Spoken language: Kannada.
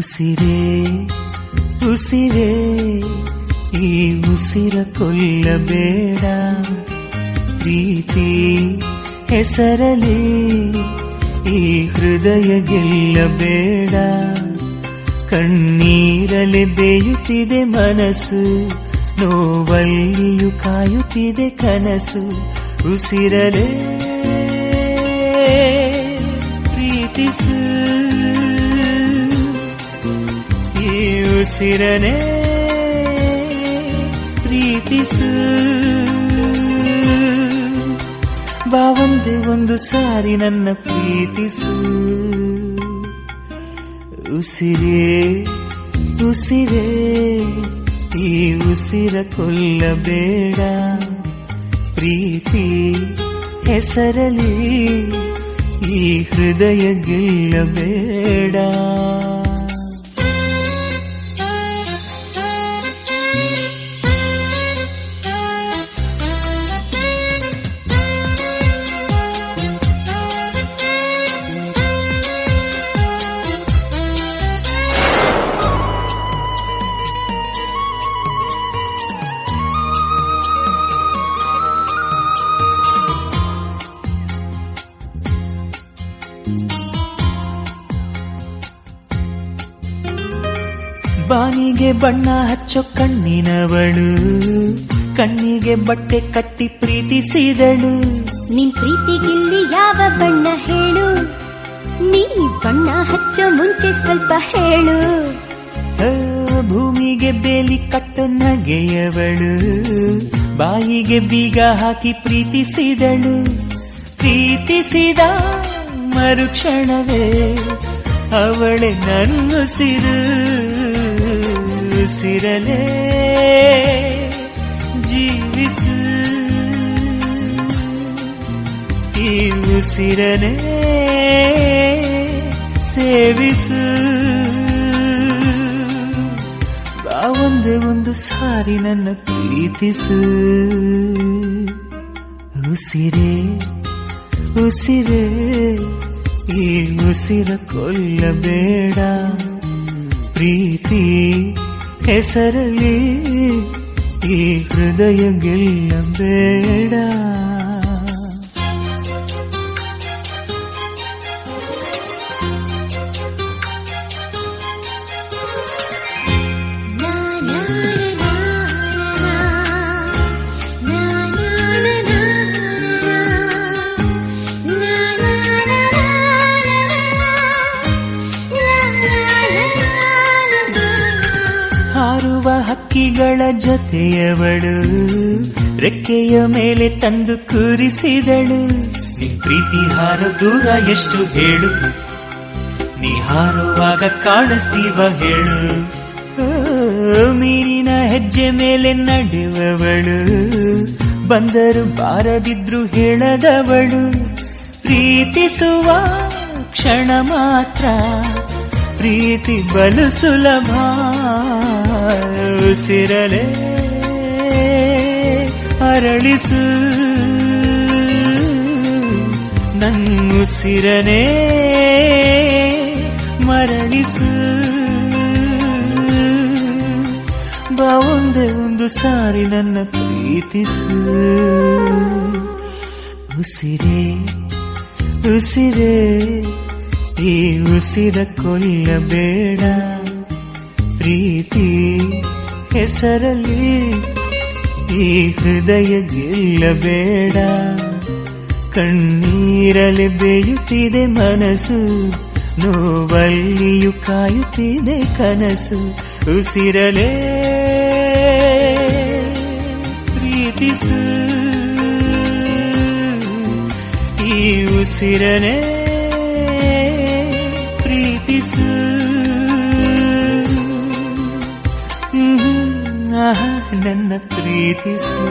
ಉಸಿರೇ ಉಸಿರೇ ಈ ಉಸಿರ ಕೊಲ್ಲಬೇಡ, ಪ್ರೀತಿ ಹೆಸರಲಿ ಈ ಹೃದಯ ಗೆಲ್ಲಬೇಡ. ಕಣ್ಣೀರಲೆ ಬೇಯುತ್ತಿದೆ ಮನಸ್ಸು, ನೋವಲ್ಲಿಯೂ ಕಾಯುತ್ತಿದೆ ಕನಸು. ಉಸಿರಲೇ ಪ್ರೀತಿಸು, ಈ ಉಸಿರನೇ ಪ್ರೀತಿಸು. ಬಾ ಒಂದೇ ಒಂದು ಸಾರಿ ನನ್ನ ಪ್ರೀತಿಸು. ಉಸಿರೇ ಉಸಿರೇ ಈ ಉಸಿರ ಕೊಲ್ಲಬೇಡ, ಪ್ರೀತಿ ಹೆಸರಲಿ ಈ ಹೃದಯ ಗೆಲ್ಲಬೇಡ. ಬಾನಿಗೆ ಬಣ್ಣ ಹಚ್ಚೋ ಕಣ್ಣಿನವಳು, ಕಣ್ಣಿಗೆ ಬಟ್ಟೆ ಕಟ್ಟಿ ಪ್ರೀತಿಸಿದಳು. ನಿನ್ ಪ್ರೀತಿಗಿಲ್ಲಿ ಯಾವ ಬಣ್ಣ ಹೇಳು, ನೀ ಬಣ್ಣ ಹಚ್ಚೋ ಮುಂಚೆ ಸ್ವಲ್ಪ ಹೇಳು. ಭೂಮಿಗೆ ಬೇಲಿ ಕಟ್ಟೋ ನಗೆಯವಳು, ಬಾಯಿಗೆ ಬೀಗ ಹಾಕಿ ಪ್ರೀತಿಸಿದಳು. ಪ್ರೀತಿಸಿದ ಮರುಕ್ಷಣವೇ ಅವಳೆ ನನ್ನುಸಿರು. ಉಸಿರಲೇ ಜೀವಿಸು, ಈ ಉಸಿರನೇ ಸೇವಿಸು. ಬಾ ಒಂದೇ ಒಂದು ಸಾರಿ ನನ್ನ ಪ್ರೀತಿಸು. ಉಸಿರೇ ಉಸಿರೇ ಈ ಉಸಿರ ಕೊಲ್ಲಬೇಡ, ಪ್ರೀತಿ ಹೆಸರಲಿ ಈ ಹೃದಯ ಗೆಲ್ಲಬೇಡ. ಹಾರುವ ಹಕ್ಕಿಗಳ ಜೊತೆಯವಳು, ರೆಕ್ಕೆಯ ಮೇಲೆ ತಂದು ಕೂರಿಸಿದಳು. ನಿನ್ ಪ್ರೀತಿ ಹಾರೋ ದೂರ ಎಷ್ಟು ಹೇಳು, ನೀ ಹಾರುವಾಗ ಕಾಣಿಸ್ತೀವ ಹೇಳು. ಮೀನಿನ ಹೆಜ್ಜೆ ಮೇಲೆ ನಡೆಯುವವಳು, ಬಂದರು ಬಾರದಿದ್ರು ಹೇಳದವಳು. ಪ್ರೀತಿಸುವ ಕ್ಷಣ ಮಾತ್ರ ಪ್ರೀತಿ ಬಲು ಸುಲಭ. ಉಸಿರಲೇ ಅರಳಿಸು, ನನ್ನುಸಿರನೇ ಮರಳಿಸು. ಬಾ ಒಂದೇ ಒಂದು ಸಾರಿ ನನ್ನ ಪ್ರೀತಿಸು. ಉಸಿರೇ ಉಸಿರೇ ಈ ಉಸಿರ ಕೊಲ್ಲಬೇಡ, ಪ್ರೀತಿ ಹೆಸರಲಿ ಈ ಹೃದಯ ಗೆಲ್ಲಬೇಡ. ಕಣ್ಣೀರಲೆ ಬೇಯುತ್ತಿದೆ ಮನಸ್ಸು, ನೋವಲ್ಲಿಯೂ ಕಾಯುತ್ತಿದೆ ಕನಸು. ಉಸಿರಲೇ ಪ್ರೀತಿಸು, ಈ ಉಸಿರನೇ ಪ್ರೀತಿಸು. ನನ್ನ ಪ್ರೀತಿಸು.